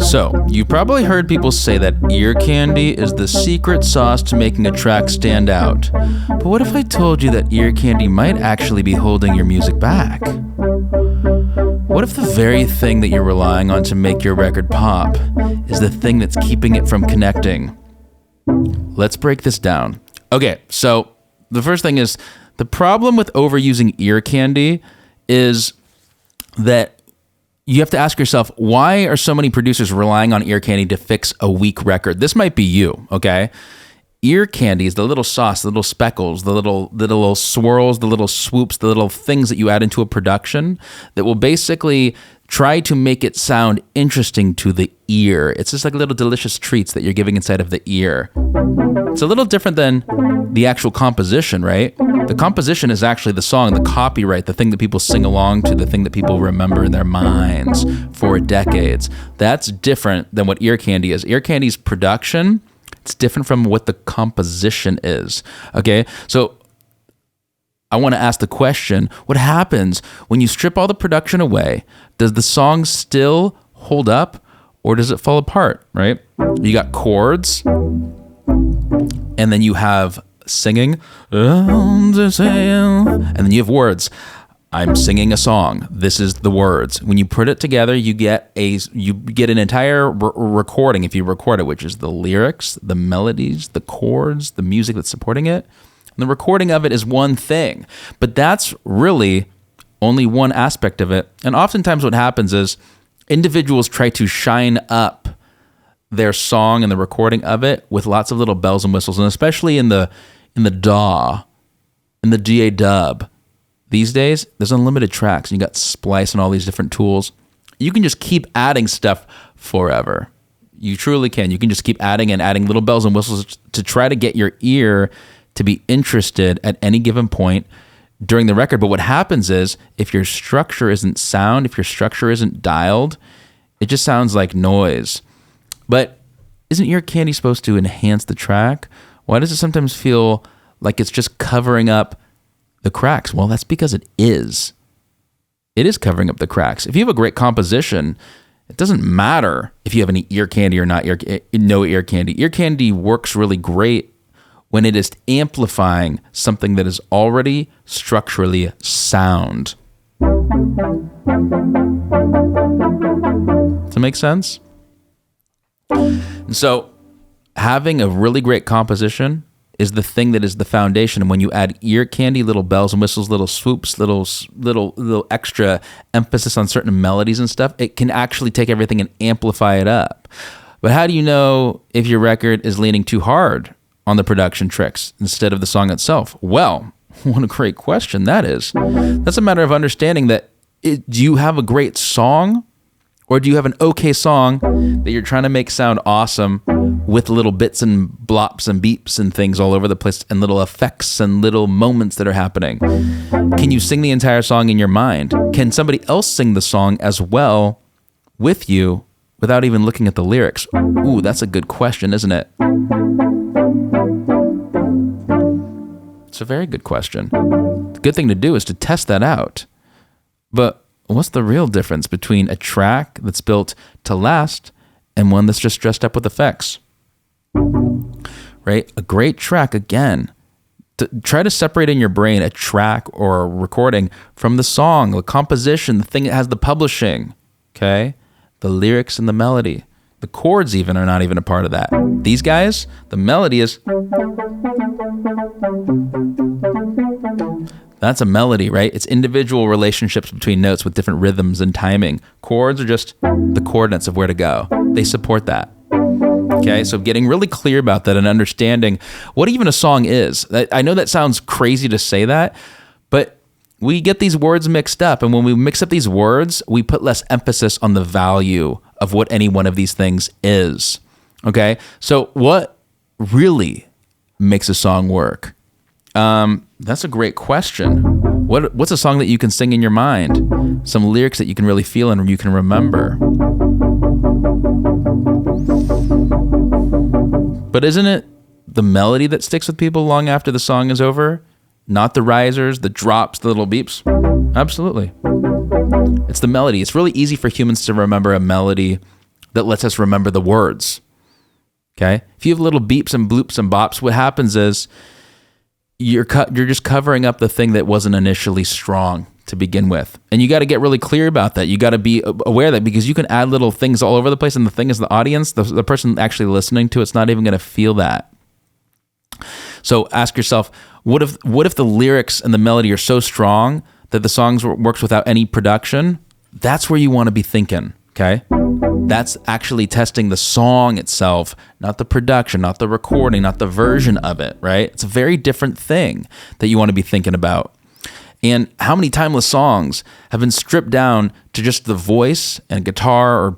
So, you've probably heard people say that ear candy is the secret sauce to making a track stand out. But what if I told you that ear candy might actually be holding your music back? What if the very thing that you're relying on to make your record pop is the thing that's keeping it from connecting? Let's break this down. Okay, so the first thing is, the problem with overusing ear candy is that you have to ask yourself, why are so many producers relying on ear candy to fix a weak record? This might be you, okay? Ear candy is the little sauce, the little speckles, the little swirls, the little swoops, the little things that you add into a production that will basically try to make it sound interesting to the ear. It's just like little delicious treats that you're giving inside of the ear. It's a little different than the actual composition, right? The composition is actually the song, the copyright, the thing that people sing along to, the thing that people remember in their minds for decades. That's different than what ear candy is. Ear candy's production, it's different from what the composition is, okay? So I want to ask the question, what happens when you strip all the production away? Does the song still hold up or does it fall apart, right? You got chords and then you have singing, and then you have words. I'm singing a song. This is the words. When you put it together, you get an entire recording if you record it, which is the lyrics, the melodies, the chords, the music that's supporting it. And the recording of it is one thing, but that's really only one aspect of it. And oftentimes what happens is individuals try to shine up their song and the recording of it with lots of little bells and whistles, and especially in the DAW, in the DA dub. These days, there's unlimited tracks, and you got Splice and all these different tools. You can just keep adding stuff forever. You truly can. You can just keep adding and adding little bells and whistles to try to get your ear to be interested at any given point during the record. But what happens is, if your structure isn't sound, if your structure isn't dialed, it just sounds like noise. But isn't ear candy supposed to enhance the track? Why does it sometimes feel like it's just covering up the cracks? Well, that's because it is. It is covering up the cracks. If you have a great composition, it doesn't matter if you have any ear candy or no ear candy. Ear candy works really great when it is amplifying something that is already structurally sound. Does that make sense? And so having a really great composition is the thing that is the foundation. And when you add ear candy, little bells and whistles, little swoops, little extra emphasis on certain melodies and stuff, it can actually take everything and amplify it up. But how do you know if your record is leaning too hard on the production tricks instead of the song itself? Well, what a great question that is. That's a matter of understanding that do you have a great song, or do you have an okay song that you're trying to make sound awesome with little bits and blops and beeps and things all over the place and little effects and little moments that are happening? Can you sing the entire song in your mind? Can somebody else sing the song as well with you without even looking at the lyrics? Ooh, that's a good question, isn't it? It's a very good question. The good thing to do is to test that out. But what's the real difference between a track that's built to last and one that's just dressed up with effects? Right? A great track, again, try to separate in your brain a track or a recording from the song, the composition, the thing that has the publishing, okay? The lyrics and the melody. The chords even are not even a part of that. These guys, the melody is... That's a melody, right? It's individual relationships between notes with different rhythms and timing. Chords are just the coordinates of where to go. They support that. Okay, so getting really clear about that and understanding what even a song is. I know that sounds crazy to say that, but we get these words mixed up. And when we mix up these words, we put less emphasis on the value of what any one of these things is. Okay, so what really makes a song work? That's a great question. What's a song that you can sing in your mind? Some lyrics that you can really feel and you can remember. But isn't it the melody that sticks with people long after the song is over? Not the risers, the drops, the little beeps? Absolutely. It's the melody. It's really easy for humans to remember a melody that lets us remember the words. Okay? If you have little beeps and bloops and bops, what happens is you're just covering up the thing that wasn't initially strong to begin with. And you got to get really clear about that. You got to be aware of that, because you can add little things all over the place. And the thing is, the audience, the person actually listening to it's not even going to feel that. So ask yourself, what if the lyrics and the melody are so strong that the song works without any production? That's where you want to be thinking, okay? That's actually testing the song itself, not the production, not the recording, not the version of it, right? It's a very different thing that you want to be thinking about. And how many timeless songs have been stripped down to just the voice and guitar or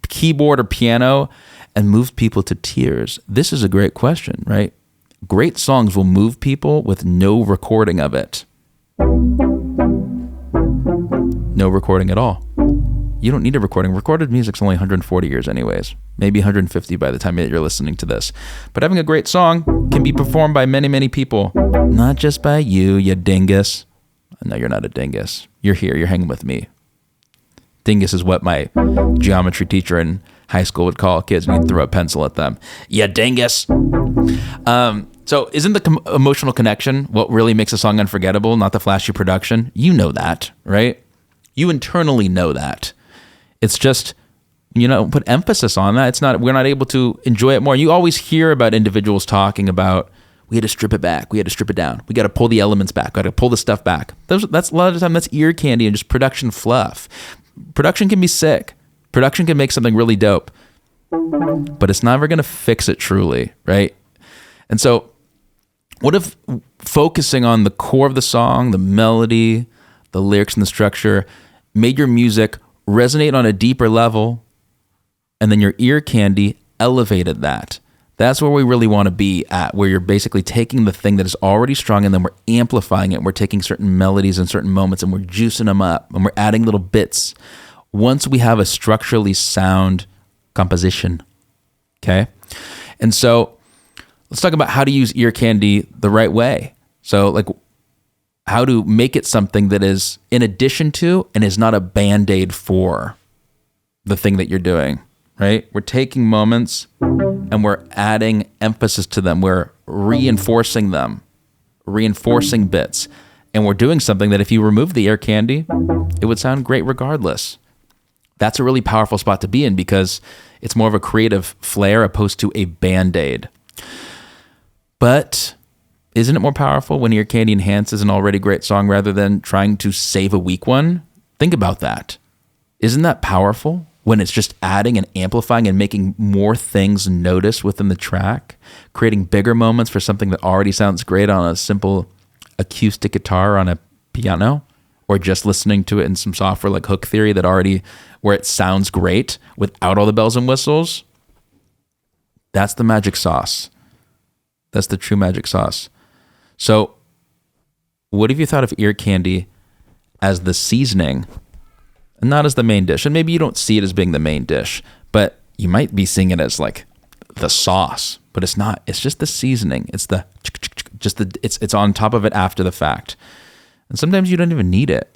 keyboard or piano and moved people to tears? This is a great question, right? Great songs will move people with no recording of it. No recording at all. You don't need a recording. Recorded music's only 140 years anyways. Maybe 150 by the time you're listening to this. But having a great song can be performed by many, many people. Not just by you dingus. No, you're not a dingus. You're here. You're hanging with me. Dingus is what my geometry teacher in high school would call kids when you throw a pencil at them. Yeah, dingus. So isn't the emotional connection what really makes a song unforgettable, not the flashy production? You know that, right? You internally know that. It's just, put emphasis on that. We're not able to enjoy it more. You always hear about individuals talking about, we had to strip it back. We had to strip it down. We got to pull the elements back. Got to pull the stuff back. That's a lot of the time, that's ear candy and just production fluff. Production can be sick. Production can make something really dope, but it's never going to fix it truly, right? And so what if focusing on the core of the song, the melody, the lyrics and the structure, made your music resonate on a deeper level, and then your ear candy elevated that? That's where we really want to be at, where you're basically taking the thing that is already strong and then we're amplifying it. We're taking certain melodies and certain moments and we're juicing them up and we're adding little bits. Once we have a structurally sound composition, okay? And so let's talk about how to use ear candy the right way. So like how to make it something that is in addition to and is not a Band-Aid for the thing that you're doing, right? We're taking moments and we're adding emphasis to them. We're reinforcing them, reinforcing bits. And we're doing something that if you remove the ear candy, it would sound great regardless. That's a really powerful spot to be in because it's more of a creative flair opposed to a Band-Aid. But isn't it more powerful when ear candy enhances an already great song rather than trying to save a weak one? Think about that. Isn't that powerful? When it's just adding and amplifying and making more things noticed within the track, creating bigger moments for something that already sounds great on a simple acoustic guitar on a piano, or just listening to it in some software like Hook Theory where it sounds great without all the bells and whistles. That's the magic sauce. That's the true magic sauce. So what have you thought of ear candy as the seasoning and not as the main dish? And maybe you don't see it as being the main dish, but you might be seeing it as like the sauce, but it's not. It's just the seasoning. It's it's on top of it after the fact. And sometimes you don't even need it,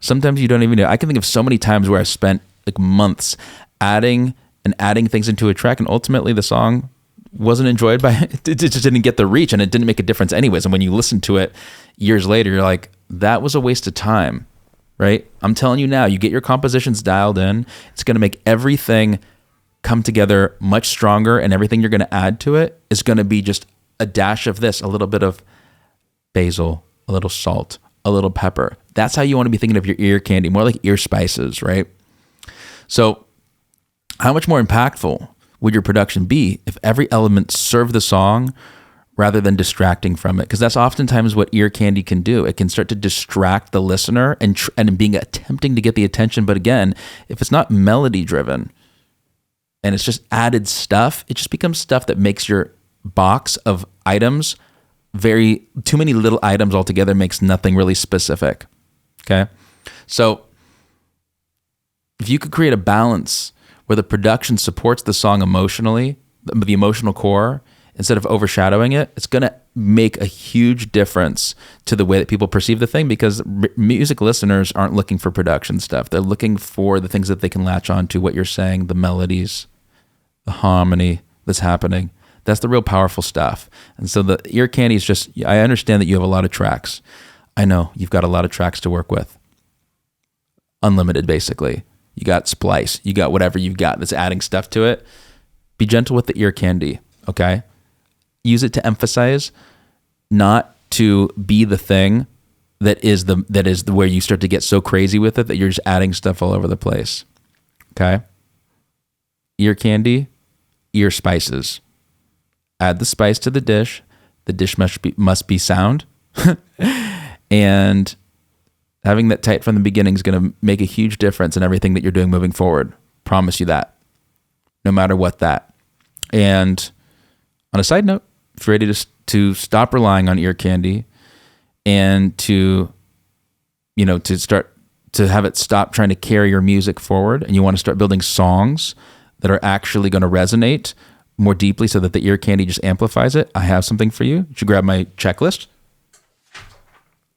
Sometimes you don't even know. I can think of so many times where I've spent like months adding things into a track, and ultimately the song wasn't enjoyed by it. It just didn't get the reach, and it didn't make a difference anyways. And when you listen to it years later, you're like, that was a waste of time. Right? I'm telling you now, you get your compositions dialed in, it's going to make everything come together much stronger, and everything you're going to add to it is going to be just a dash of this, a little bit of basil, a little salt, a little pepper. That's how you want to be thinking of your ear candy, more like ear spices, right? So how much more impactful would your production be if every element served the song rather than distracting from it? Because that's oftentimes what ear candy can do. It can start to distract the listener and attempting to get the attention. But again, if it's not melody driven and it's just added stuff, it just becomes stuff that makes your box of items too many little items altogether, makes nothing really specific. Okay. So if you could create a balance where the production supports the song emotionally, the emotional core, instead of overshadowing it, it's going to make a huge difference to the way that people perceive the thing, because music listeners aren't looking for production stuff. They're looking for the things that they can latch on to, what you're saying, the melodies, the harmony that's happening. That's the real powerful stuff. And so the ear candy is just, I understand that you have a lot of tracks. I know you've got a lot of tracks to work with. Unlimited, basically. You got Splice. You got whatever you've got that's adding stuff to it. Be gentle with the ear candy, okay? Use it to emphasize, not to be the thing that is the where you start to get so crazy with it that you're just adding stuff all over the place. Okay? Ear candy, ear spices. Add the spice to the dish. The dish must be sound. And having that tight from the beginning is going to make a huge difference in everything that you're doing moving forward. Promise you that. No matter what that. And on a side note, if you're ready to stop relying on ear candy and to start to have it stop trying to carry your music forward, and you want to start building songs that are actually going to resonate more deeply so that the ear candy just amplifies it, I have something for you. You should grab my checklist.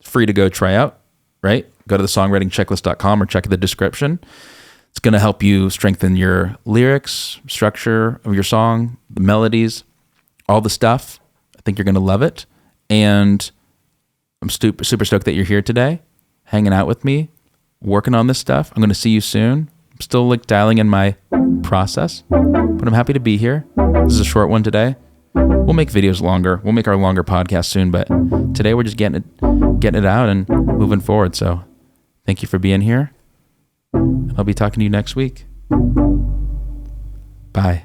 It's free to go try out, right? Go to the songwritingchecklist.com or check the description. It's going to help you strengthen your lyrics, structure of your song, the melodies, all the stuff. I think you're going to love it. And I'm super stoked that you're here today, hanging out with me, working on this stuff. I'm going to see you soon. I'm still dialing in my process, but I'm happy to be here. This is a short one today. We'll make videos longer. We'll make our longer podcast soon, but today we're just getting it out and moving forward. So thank you for being here. I'll be talking to you next week. Bye.